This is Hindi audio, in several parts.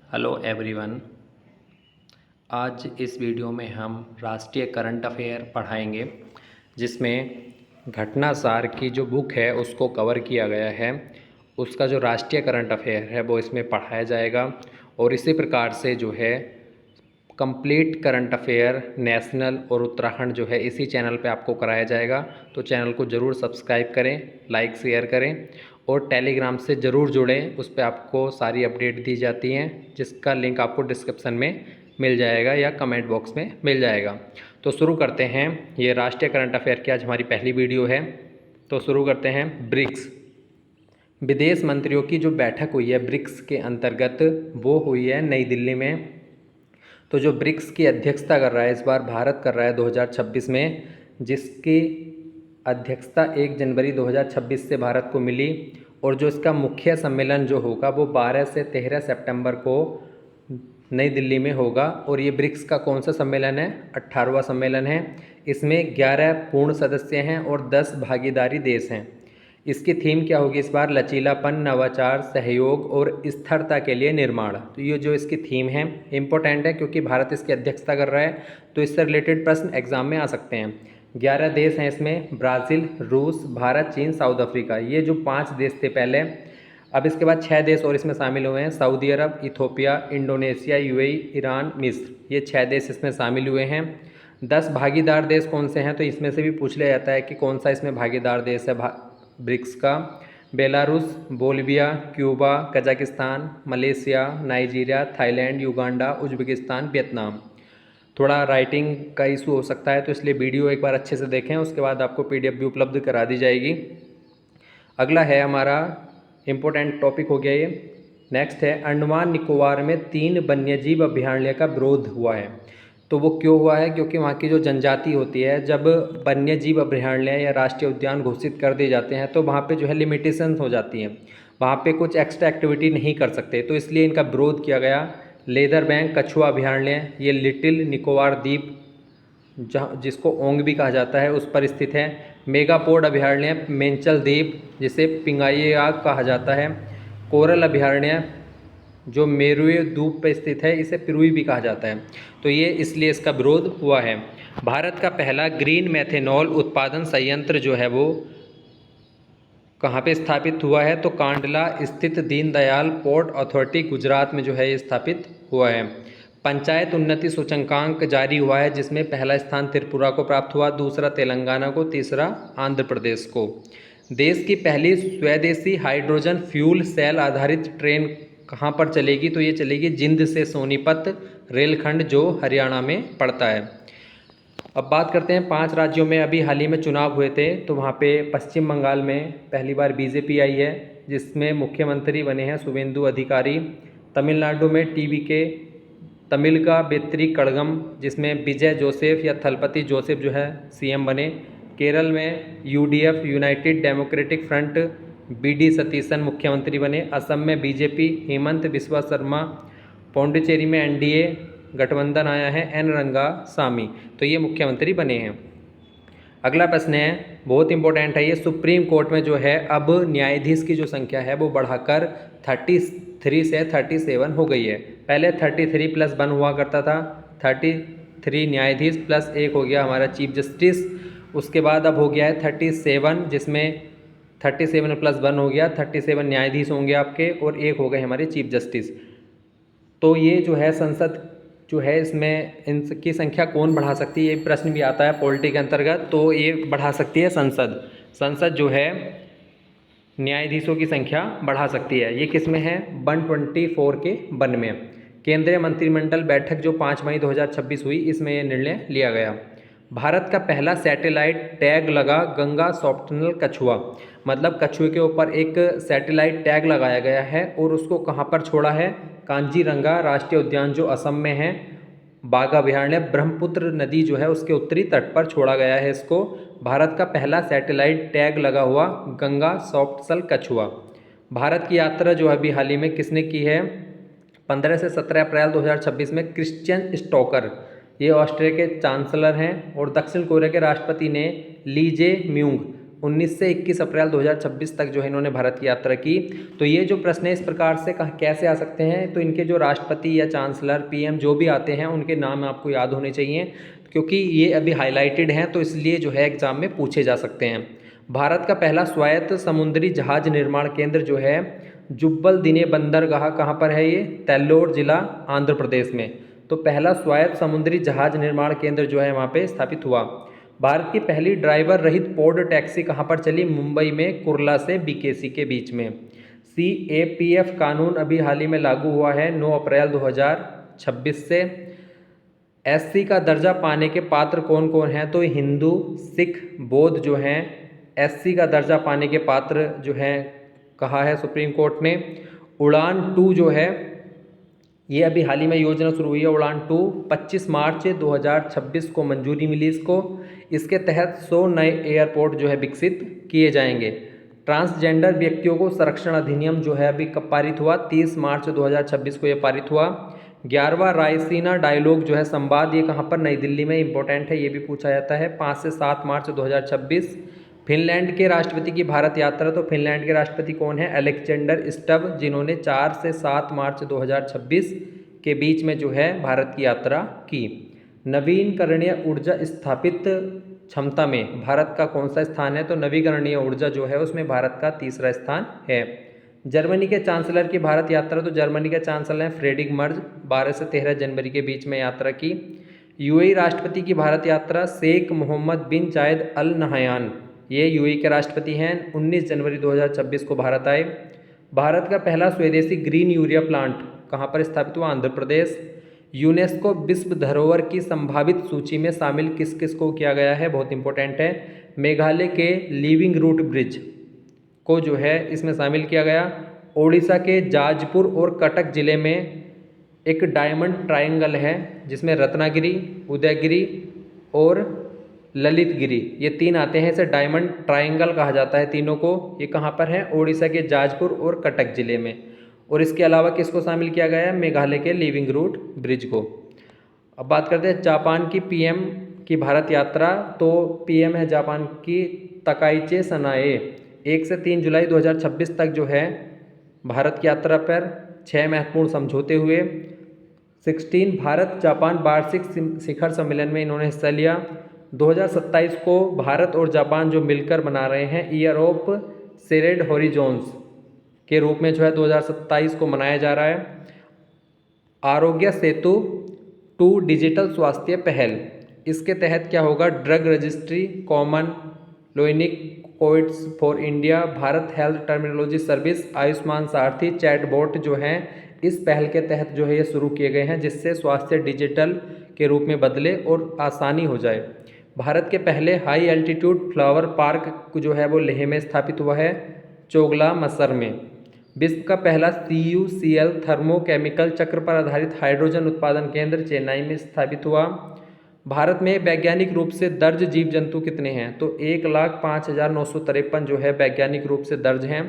Hello everyone. आज इस वीडियो में हम राष्ट्रीय करंट अफेयर पढ़ाएंगे, जिसमें घटनासार की जो बुक है उसको कवर किया गया है। उसका जो राष्ट्रीय करंट अफेयर है वो इसमें पढ़ाया जाएगा और इसी प्रकार से जो है कंप्लीट करंट अफेयर नेशनल और उत्तराखंड जो है इसी चैनल पे आपको कराया जाएगा। तो चैनल को ज़रूर सब्सक्राइब करें, लाइक शेयर करें और टेलीग्राम से ज़रूर जुड़ें। उस पर आपको सारी अपडेट दी जाती हैं, जिसका लिंक आपको डिस्क्रिप्शन में मिल जाएगा या कमेंट बॉक्स में मिल जाएगा। तो शुरू करते हैं। ये राष्ट्रीय करंट अफेयर की आज हमारी पहली वीडियो है। तो शुरू करते हैं। ब्रिक्स विदेश मंत्रियों की जो बैठक हुई है ब्रिक्स के अंतर्गत, वो हुई है नई दिल्ली में। तो जो ब्रिक्स की अध्यक्षता कर रहा है इस बार भारत कर रहा है 2026 में, जिसकी अध्यक्षता 1 जनवरी 2026 से भारत को मिली। और जो इसका मुख्य सम्मेलन जो होगा वो 12 से 13 सितंबर को नई दिल्ली में होगा। और ये ब्रिक्स का कौन सा सम्मेलन है? 18वां सम्मेलन है। इसमें 11 पूर्ण सदस्य हैं और 10 भागीदारी देश हैं। इसकी थीम क्या होगी इस बार? लचीलापन, नवाचार, सहयोग और स्थिरता के लिए निर्माण। तो ये जो इसकी थीम है इम्पोर्टेंट है, क्योंकि भारत इसकी अध्यक्षता कर रहा है, तो इससे रिलेटेड प्रश्न एग्जाम में आ सकते हैं। 11 देश हैं इसमें: ब्राज़ील, रूस, भारत, चीन, साउथ अफ्रीका। ये जो 5 देश थे पहले। अब इसके बाद 6 देश और इसमें शामिल हुए हैं: सऊदी अरब, इथोपिया, इंडोनेशिया, यूएई, ईरान, मिस्र। ये 6 देश इसमें शामिल हुए हैं। 10 भागीदार देश कौन से हैं? तो इसमें से भी पूछ लिया जाता है कि कौन सा इसमें भागीदार देश है ब्रिक्स का। Belarus, Bolivia, Cuba, Kazakhstan, Malaysia, Nigeria, Thailand, Uganda, Uzbekistan, Vietnam. थोड़ा राइटिंग का इशू हो सकता है, तो इसलिए वीडियो एक बार अच्छे से देखें, उसके बाद आपको पीडीएफ भी उपलब्ध करा दी जाएगी। अगला है हमारा इम्पोर्टेंट टॉपिक हो गया ये। नेक्स्ट है, अंडमान निकोबार में 3 वन्यजीव अभयारण्य का विरोध हुआ है। तो वो क्यों हुआ है? क्योंकि वहाँ की जो जनजाति होती है, जब वन्यजीव अभयारण्य या राष्ट्रीय उद्यान घोषित कर दिए जाते हैं तो वहाँ पे जो है लिमिटेशंस हो जाती हैं, वहाँ पे कुछ एक्स्ट्रा एक्टिविटी नहीं कर सकते, तो इसलिए इनका विरोध किया गया। लेदर बैंक कछुआ अभयारण्य, ये लिटिल निकोबार द्वीप जहाँ जिसको ओंग भी कहा जाता है उस पर स्थित है। मेगापोड अभयारण्य मेंचल द्वीप, जिसे पिंगाइयाक कहा जाता है। कोरल अभयारण्य जो मेरुए द्वीप पर स्थित है, इसे पिरुई भी कहा जाता है। तो ये इसलिए इसका विरोध हुआ है। भारत का पहला ग्रीन मेथेनॉल उत्पादन संयंत्र जो है वो कहाँ पे स्थापित हुआ है? तो कांडला स्थित दीनदयाल पोर्ट अथॉरिटी गुजरात में जो है ये स्थापित हुआ है। पंचायत उन्नति सूचकांक जारी हुआ है, जिसमें पहला स्थान त्रिपुरा को प्राप्त हुआ, दूसरा तेलंगाना को, तीसरा आंध्र प्रदेश को। देश की पहली स्वदेशी हाइड्रोजन फ्यूल सेल आधारित ट्रेन कहाँ पर चलेगी? तो ये चलेगी जिंद से सोनीपत रेलखंड, जो हरियाणा में पड़ता है। अब बात करते हैं 5 राज्यों में अभी हाल ही में चुनाव हुए थे। तो वहाँ पे पश्चिम बंगाल में पहली बार बीजेपी आई है, जिसमें मुख्यमंत्री बने हैं शुवेंदु अधिकारी। तमिलनाडु में टीवीके तमिल का बेत्री कड़गम, जिसमें विजय जोसेफ या थलपति जोसेफ जो है सीएम बने। केरल में UDF United Democratic Front VD Satheesan मुख्यमंत्री बने। असम में बीजेपी हेमंत बिस्वा शर्मा। पौंडीचेरी में एनडीए गठबंधन आया है, एन रंगासामी, तो ये मुख्यमंत्री बने हैं। अगला प्रश्न है, बहुत इंपॉर्टेंट है ये। सुप्रीम कोर्ट में जो है अब न्यायाधीश की जो संख्या है वो बढ़ाकर 33 से 37 हो गई है। पहले 33 + 1 हुआ करता था, 33 न्यायाधीश प्लस 1 हो गया हमारा चीफ जस्टिस। उसके बाद अब हो गया है 37, जिसमें 37 + 1 हो गया, 37 न्यायाधीश होंगे आपके और 1 हो गए हमारे चीफ जस्टिस। तो ये जो है संसद जो है, इसमें इनकी संख्या कौन बढ़ा सकती है? ये प्रश्न भी आता है पॉलिटी के अंतर्गत। तो ये बढ़ा सकती है संसद। संसद जो है न्यायाधीशों की संख्या बढ़ा सकती है। ये किस में है? 124 के 1 में। केंद्रीय मंत्रिमंडल बैठक जो 5 मई 2026 हुई, इसमें यह निर्णय लिया गया। भारत का पहला सैटेलाइट टैग लगा गंगा सॉफ्टनल कछुआ, मतलब कछुए के ऊपर एक सैटेलाइट टैग लगाया गया है और उसको कहाँ पर छोड़ा है? कांजीरंगा राष्ट्रीय उद्यान जो असम में है, बाघ अभयारण्य, ब्रह्मपुत्र नदी जो है उसके उत्तरी तट पर छोड़ा गया है इसको। भारत का पहला सैटेलाइट टैग लगा हुआ गंगा सॉफ्टसल कछुआ। भारत की यात्रा जो अभी हाल ही में किसने की है? 15 से 17 अप्रैल 2026 में क्रिश्चियन स्टोकर, ये ऑस्ट्रेलिया के चांसलर हैं, और दक्षिण कोरिया के राष्ट्रपति ने ली जे म्यूंग 19 से 21 अप्रैल 2026 तक जो है इन्होंने भारत की यात्रा की। तो ये जो प्रश्न है इस प्रकार से कैसे आ सकते हैं, तो इनके जो राष्ट्रपति या चांसलर, पीएम जो भी आते हैं उनके नाम आपको याद होने चाहिए, क्योंकि ये अभी हाईलाइटेड हैं तो इसलिए जो है एग्जाम में पूछे जा सकते हैं। भारत का पहला स्वायत्त समुद्री जहाज निर्माण केंद्र जो है जुब्बल दिने बंदरगाह कहाँ पर है, ये तैल्लोर जिला आंध्र प्रदेश में। तो पहला स्वायत्त समुद्री जहाज निर्माण केंद्र जो है वहाँ पे स्थापित हुआ। भारत की पहली ड्राइवर रहित पोर्ट टैक्सी कहाँ पर चली, मुंबई में कुर्ला से बीकेसी के बीच में। CAPF कानून अभी हाल ही में लागू हुआ है 9 अप्रैल 2026 से। SC का दर्जा पाने के पात्र कौन कौन हैं, तो हिंदू, सिख, बौद्ध जो हैं SC का दर्जा पाने के पात्र जो हैं कहा है सुप्रीम कोर्ट ने। उड़ान 2 जो है ये अभी हाल ही में योजना शुरू हुई है, उड़ान 2 25 मार्च 2026 को मंजूरी मिली इसको। इसके तहत 100 नए एयरपोर्ट जो है विकसित किए जाएंगे। ट्रांसजेंडर व्यक्तियों को संरक्षण अधिनियम जो है अभी कब पारित हुआ, 30 मार्च 2026 को ये पारित हुआ। 11वां रायसीना डायलॉग जो है संवाद, ये कहाँ पर, नई दिल्ली में, इंपॉर्टेंट है, ये भी पूछा जाता है, 5 से 7 मार्च 2026। फिनलैंड के राष्ट्रपति की भारत यात्रा, तो फिनलैंड के राष्ट्रपति कौन है, अलेक्जेंडर स्टब, जिन्होंने 4 से 7 मार्च 2026 के बीच में जो है भारत की यात्रा की। नवीकरणीय ऊर्जा स्थापित क्षमता में भारत का कौन सा स्थान है, तो नवीकरणीय ऊर्जा जो है उसमें भारत का 3रा स्थान है। जर्मनी के चांसलर की भारत यात्रा, तो जर्मनी के चांसलर हैं फ्रेडरिक मर्ज, 12 से 13 जनवरी के बीच में यात्रा की। UAE राष्ट्रपति की भारत यात्रा, शेख मोहम्मद बिन जायद अल नहयान, ये UAE के राष्ट्रपति हैं, 19 जनवरी 2026 को भारत आए। भारत का पहला स्वदेशी ग्रीन यूरिया प्लांट कहाँ पर स्थापित हुआ, आंध्र प्रदेश। यूनेस्को विश्व धरोहर की संभावित सूची में शामिल किस किस को किया गया है, बहुत इंपॉर्टेंट है, मेघालय के लिविंग रूट ब्रिज को जो है इसमें शामिल किया गया। ओडिशा के जाजपुर और कटक जिले में एक डायमंड ट्रायंगल है जिसमें रत्नागिरी, उदयगिरी और ललितगिरी, ये 3 आते हैं, इसे डायमंड ट्रायंगल कहा जाता है तीनों को। ये कहाँ पर है, ओडिशा के जाजपुर और कटक जिले में। और इसके अलावा किसको शामिल किया गया है, मेघालय के लिविंग रूट ब्रिज को। अब बात करते हैं जापान की PM की भारत यात्रा, तो PM है जापान की तकाइचे सनाए, 1 से 3 जुलाई 2026 तक जो है भारत की यात्रा पर 6 महत्वपूर्ण समझौते हुए। 16 भारत जापान वार्षिक शिखर सम्मेलन में इन्होंने हिस्सा लिया। 2027 को भारत और जापान जो मिलकर बना रहे हैं ईयर ऑफ शेयर्ड हॉरिजॉन्स के रूप में जो है 2027 को मनाया जा रहा है। आरोग्य सेतु 2 डिजिटल स्वास्थ्य पहल, इसके तहत क्या होगा, drug registry, common LOINC codes for India, Bharat health terminology service, Ayushman Sarathi, chatbot जो हैं इस पहल के तहत जो है ये शुरू किए गए हैं, जिससे स्वास्थ्य डिजिटल के रूप में बदले और आसानी हो जाए। भारत के पहले हाई एल्टीट्यूड फ्लावर पार्क जो है वो लेह में स्थापित हुआ है, चोगला मसर में। विश्व का पहला CUCL थर्मोकेमिकल चक्र पर आधारित हाइड्रोजन उत्पादन केंद्र चेन्नई में स्थापित हुआ। भारत में वैज्ञानिक रूप से दर्ज जीव जंतु कितने हैं, तो 1,05,953 जो है वैज्ञानिक रूप से दर्ज हैं।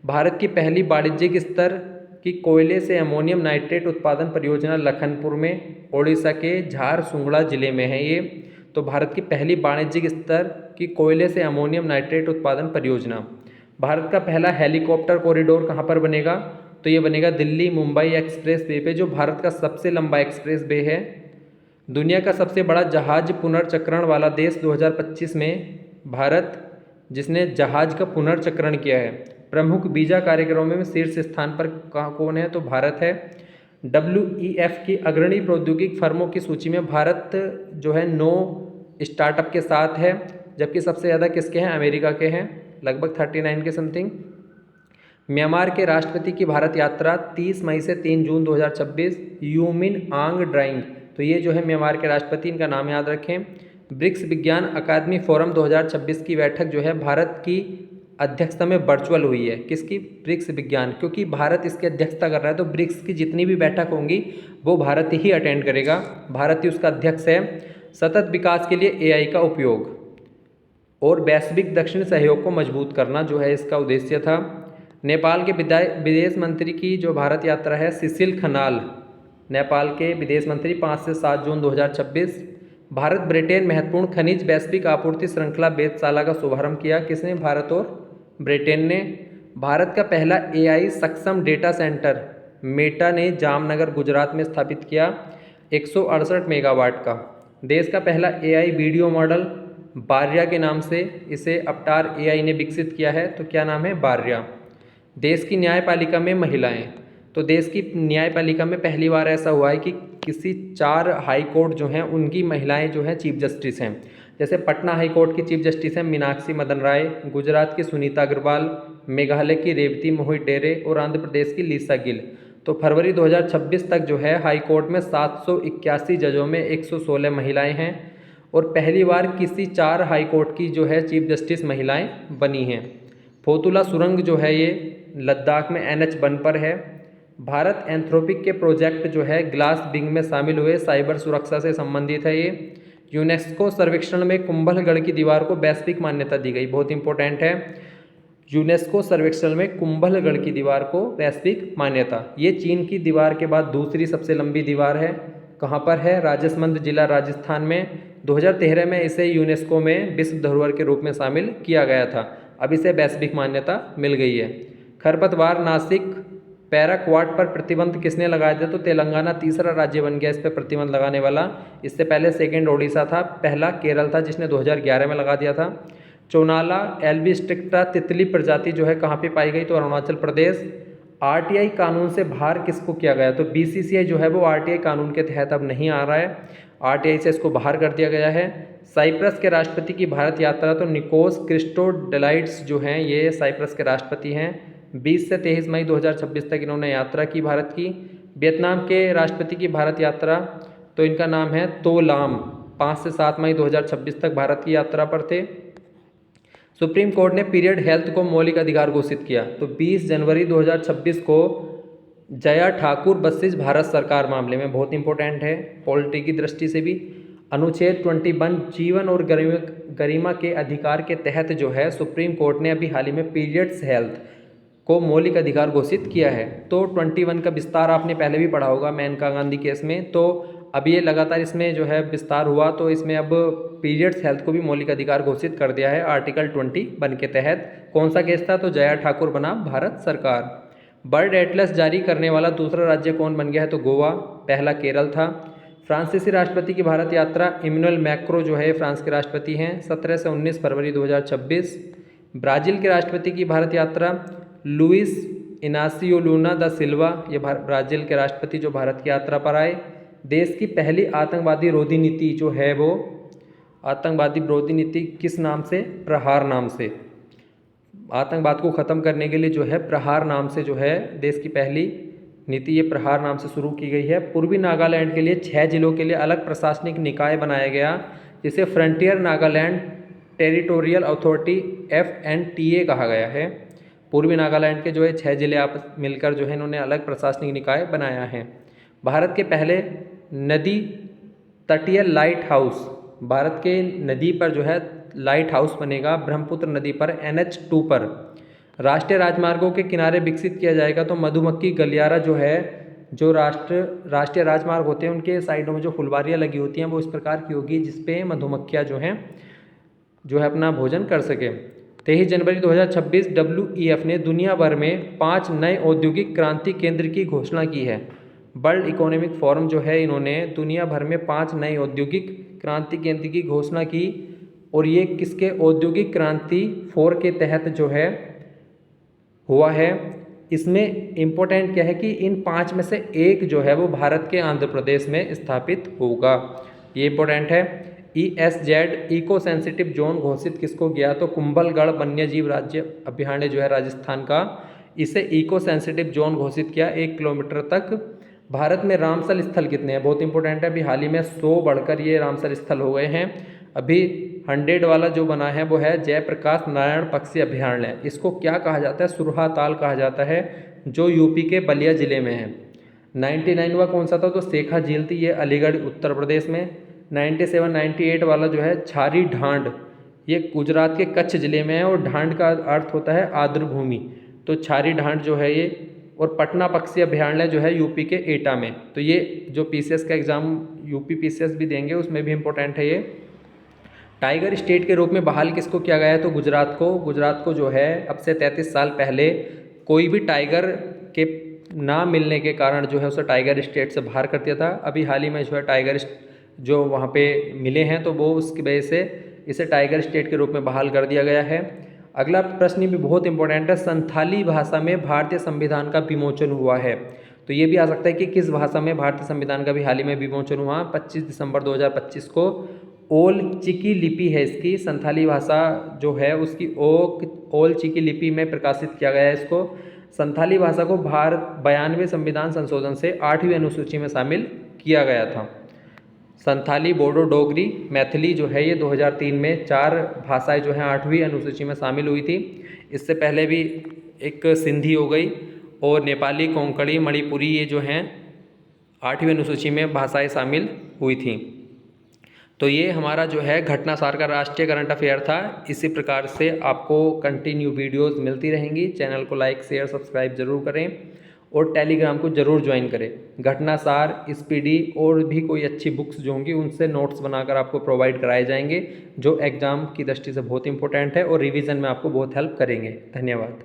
भारत की पहली वाणिज्यिक स्तर की कोयले से अमोनियम नाइट्रेट उत्पादन परियोजना लखनपुर में, ओडिशा के झारसुगुड़ा जिले में है ये। तो भारत की पहली वाणिज्यिक स्तर की कोयले से अमोनियम नाइट्रेट उत्पादन परियोजना। भारत का पहला हेलीकॉप्टर कॉरिडोर कहाँ पर बनेगा, तो ये बनेगा दिल्ली मुंबई एक्सप्रेस वे पे, जो भारत का सबसे लंबा एक्सप्रेस वे है। दुनिया का सबसे बड़ा जहाज पुनर्चक्रण वाला देश 2025 में भारत, जिसने जहाज का पुनर्चक्रण किया है। प्रमुख वीजा कार्यक्रमों में शीर्ष स्थान पर कौन है, तो भारत है। WEF की अग्रणी प्रौद्योगिकी फर्मों की सूची में भारत जो है 9 स्टार्टअप के साथ है, जबकि सबसे ज़्यादा किसके हैं, अमेरिका के हैं, लगभग 39 के समथिंग। म्यांमार के राष्ट्रपति की भारत यात्रा 30 मई से 3 जून 2026, यूमिन आंग ड्राइंग, तो ये जो है म्यांमार के राष्ट्रपति, इनका नाम याद रखें। ब्रिक्स विज्ञान अकादमी फोरम 2026 की बैठक जो है भारत की अध्यक्षता में वर्चुअल हुई है, किसकी, ब्रिक्स विज्ञान, क्योंकि भारत इसकी अध्यक्षता कर रहा है, तो ब्रिक्स की जितनी भी बैठक होंगी वो भारत ही अटेंड करेगा, भारत ही उसका अध्यक्ष है। सतत विकास के लिए AI का उपयोग और वैश्विक दक्षिण सहयोग को मजबूत करना जो है इसका उद्देश्य था। नेपाल के विदेश मंत्री की जो भारत यात्रा है, सिसिल खनाल नेपाल के विदेश मंत्री, 5 से 7 जून 2026। भारत ब्रिटेन महत्वपूर्ण खनिज वैश्विक आपूर्ति श्रृंखला वेधशाला का शुभारंभ किया। किसने? भारत और ब्रिटेन ने। भारत का पहला एआई सक्षम डेटा सेंटर मेटा ने जामनगर गुजरात में स्थापित किया 168 मेगावाट का। देश का पहला एआई वीडियो मॉडल बार्या के नाम से इसे अवतार एआई ने विकसित किया है। तो क्या नाम है? बार्या। देश की न्यायपालिका में महिलाएं। तो देश की न्यायपालिका में पहली बार ऐसा हुआ है कि किसी 4 हाई कोर्ट जो हैं उनकी महिलाएं जो हैं चीफ जस्टिस हैं। जैसे पटना हाई कोर्ट की चीफ जस्टिस हैं मीनाक्षी मदन राय, गुजरात की सुनीता अग्रवाल, मेघालय की रेवती मोहित डेरे और आंध्र प्रदेश की लीसा गिल। तो फरवरी 2026 तक जो है हाई कोर्ट में 781 जजों में 116 महिलाएं हैं और पहली बार किसी 4 हाई कोर्ट की जो है चीफ जस्टिस महिलाएं बनी हैं। फोतुला सुरंग जो है ये लद्दाख में NH1 पर है। भारत एंथ्रोपिक के प्रोजेक्ट जो है ग्लास विंग में शामिल हुए, साइबर सुरक्षा से संबंधित है ये। यूनेस्को सर्वेक्षण में कुंभलगढ़ की दीवार को वैश्विक मान्यता दी गई, बहुत इंपॉर्टेंट है। यूनेस्को सर्वेक्षण में कुंभलगढ़ की दीवार को वैश्विक मान्यता। ये चीन की दीवार के बाद दूसरी सबसे लंबी दीवार है। कहाँ पर है? राजसमंद जिला राजस्थान में। 2013 में इसे यूनेस्को में विश्व धरोहर के रूप में शामिल किया गया था। अब इसे वैश्विक मान्यता मिल गई है। खरपतवार नासिक पैराक्वाट पर प्रतिबंध किसने लगाया था? तो तेलंगाना तीसरा राज्य बन गया इस पर प्रतिबंध लगाने वाला। इससे पहले सेकेंड ओडिशा था, पहला केरल था जिसने 2011 में लगा दिया था। चौनाला एल्विस्टिक्टा तितली प्रजाति जो है कहाँ पे पाई गई? तो अरुणाचल प्रदेश। आरटीआई कानून से बाहर किसको किया गया? तो बीसीसीआई जो है वो आरटीआई कानून के तहत अब नहीं आ रहा है, आरटीआई से इसको बाहर कर दिया गया है। साइप्रस के राष्ट्रपति की भारत यात्रा, तो निकोस क्रिस्टोडलाइड्स जो हैं ये साइप्रस के राष्ट्रपति हैं। 20 से 23 मई 2026 तक इन्होंने यात्रा की भारत की। वियतनाम के राष्ट्रपति की भारत यात्रा, तो इनका नाम है तो लाम, 5 से 7 मई 2026 तक भारत की यात्रा पर थे। सुप्रीम कोर्ट ने पीरियड हेल्थ को मौलिक अधिकार घोषित किया। तो 20 जनवरी 2026 को जया ठाकुर बसिस भारत सरकार मामले में, बहुत इंपॉर्टेंट है पॉलिटी की दृष्टि से भी। अनुच्छेद 21 जीवन और गरिमा के अधिकार के तहत जो है सुप्रीम कोर्ट ने अभी हाल ही में पीरियड्स हेल्थ को मौलिक अधिकार घोषित किया है। तो 21 का विस्तार आपने पहले भी पढ़ा होगा मेनका गांधी केस में। तो अब ये लगातार इसमें जो है विस्तार हुआ, तो इसमें अब पीरियड्स हेल्थ को भी मौलिक अधिकार घोषित कर दिया है आर्टिकल 21 के तहत। कौन सा केस था? तो जया ठाकुर बना भारत सरकार। बर्ड एटलस जारी करने वाला दूसरा राज्य कौन बन गया है? तो गोवा, पहला केरल था। फ्रांसीसी राष्ट्रपति की भारत यात्रा, इमैनुअल मैक्रो जो है फ्रांस के राष्ट्रपति हैं, 17 से 19 फरवरी 2026। ब्राज़ील के राष्ट्रपति की भारत यात्रा, लुइस इनासियो लूना दा सिल्वा, ये ब्राज़ील के राष्ट्रपति जो भारत की यात्रा पर आए। देश की पहली आतंकवादी रोधी नीति जो है वो आतंकवादी विरोधी नीति किस नाम से? प्रहार नाम से। आतंकवाद को ख़त्म करने के लिए जो है प्रहार नाम से जो है देश की पहली नीति ये प्रहार नाम से शुरू की गई है। पूर्वी नागालैंड के लिए 6 जिलों के लिए अलग प्रशासनिक निकाय बनाया गया, जिसे frontier Nagaland territorial authority FNTA कहा गया है। पूर्वी नागालैंड के जो है 6 जिले आपस मिलकर जो है इन्होंने अलग प्रशासनिक निकाय बनाया है। भारत के पहले नदी तटीय लाइट हाउस, भारत के नदी पर जो है लाइट हाउस बनेगा ब्रह्मपुत्र नदी पर NH2 पर। राष्ट्रीय राजमार्गों के किनारे विकसित किया जाएगा। तो मधुमक्खी गलियारा जो है, जो राष्ट्रीय राजमार्ग होते हैं उनके साइडों में जो फुलवारियाँ लगी होती हैं वो इस प्रकार की होगी जिसपे मधुमक्खियाँ जो है अपना भोजन कर सकें। 23 जनवरी 2026 WEF ने दुनिया भर में 5 नए औद्योगिक क्रांति केंद्र की घोषणा की है। वर्ल्ड इकोनॉमिक फोरम जो है इन्होंने दुनिया भर में 5 नए औद्योगिक क्रांति केंद्र की घोषणा की, और ये किसके? औद्योगिक क्रांति 4 के तहत जो है हुआ है। इसमें इम्पोर्टेंट क्या है कि इन 5 में से एक जो है वो भारत के आंध्र प्रदेश में स्थापित होगा, ये इम्पोर्टेंट है। ESZ इको सेंसिटिव जोन घोषित किसको गया? तो कुंभलगढ़ वन्यजीव राज्य अभयारण्य जो है राजस्थान का, इसे इको सेंसिटिव जोन घोषित किया 1 किलोमीटर तक। भारत में रामसर स्थल कितने हैं? बहुत इंपॉर्टेंट है, अभी हाल ही में 100 बढ़कर ये रामसर स्थल हो गए हैं। अभी 100 वाला जो बना है वो है जयप्रकाश नारायण पक्षी अभयारण्य। इसको क्या कहा जाता है? सुरहा ताल कहा जाता है, जो यूपी के बलिया जिले में है। 99वां कौन सा था? तो शेखा झील थी, ये अलीगढ़ उत्तर प्रदेश में। 97, 98 वाला जो है छारी ढांड, ये गुजरात के कच्छ जिले में है, और ढांड का अर्थ होता है आर्द्र भूमि। तो छारी ढांड जो है ये, और पटना पक्षी अभयारण्य जो है यूपी के एटा में। तो ये जो PCS का एग्ज़ाम UPPCS भी देंगे, उसमें भी इम्पोर्टेंट है ये। टाइगर स्टेट के रूप में बहाल किसको किया गया है, तो गुजरात को। गुजरात को जो है अब से 33 साल पहले कोई भी टाइगर के ना मिलने के कारण जो है उसे टाइगर स्टेट से बाहर कर दिया था। अभी हाल ही में जो है टाइगर जो वहाँ पे मिले हैं तो वो उसकी वजह से इसे टाइगर स्टेट के रूप में बहाल कर दिया गया है। अगला प्रश्न भी बहुत इंपॉर्टेंट है, संथाली भाषा में भारतीय संविधान का विमोचन हुआ है। तो ये भी आ सकता है कि किस भाषा में भारतीय संविधान का भी हाल ही में विमोचन हुआ। 25 दिसंबर 2025 को। ओल चिकी लिपि है इसकी, संथाली भाषा जो है उसकी ओल चिकी लिपि में प्रकाशित किया गया है इसको। संथाली भाषा को भारत 92वें संविधान संशोधन से 8वीं अनुसूची में शामिल किया गया था। संथाली, बोडो, डोगरी, मैथिली जो है ये 2003 में 4 भाषाएं जो हैं 8वीं अनुसूची में शामिल हुई थी। इससे पहले भी एक सिंधी हो गई और नेपाली, कोंकणी, मणिपुरी ये जो हैं 8वीं अनुसूची में भाषाएं शामिल हुई थी। तो ये हमारा जो है घटनासार का राष्ट्रीय करंट अफेयर था। इसी प्रकार से आपको कंटिन्यू वीडियोस मिलती रहेंगी। चैनल को लाइक, शेयर, सब्सक्राइब जरूर करें और टेलीग्राम को ज़रूर ज्वाइन करें। घटनासार, स्पीडी और भी कोई अच्छी बुक्स जो होंगी उनसे नोट्स बनाकर आपको प्रोवाइड कराए जाएंगे, जो एग्ज़ाम की दृष्टि से बहुत इंपॉर्टेंट है और रिवीजन में आपको बहुत हेल्प करेंगे। धन्यवाद।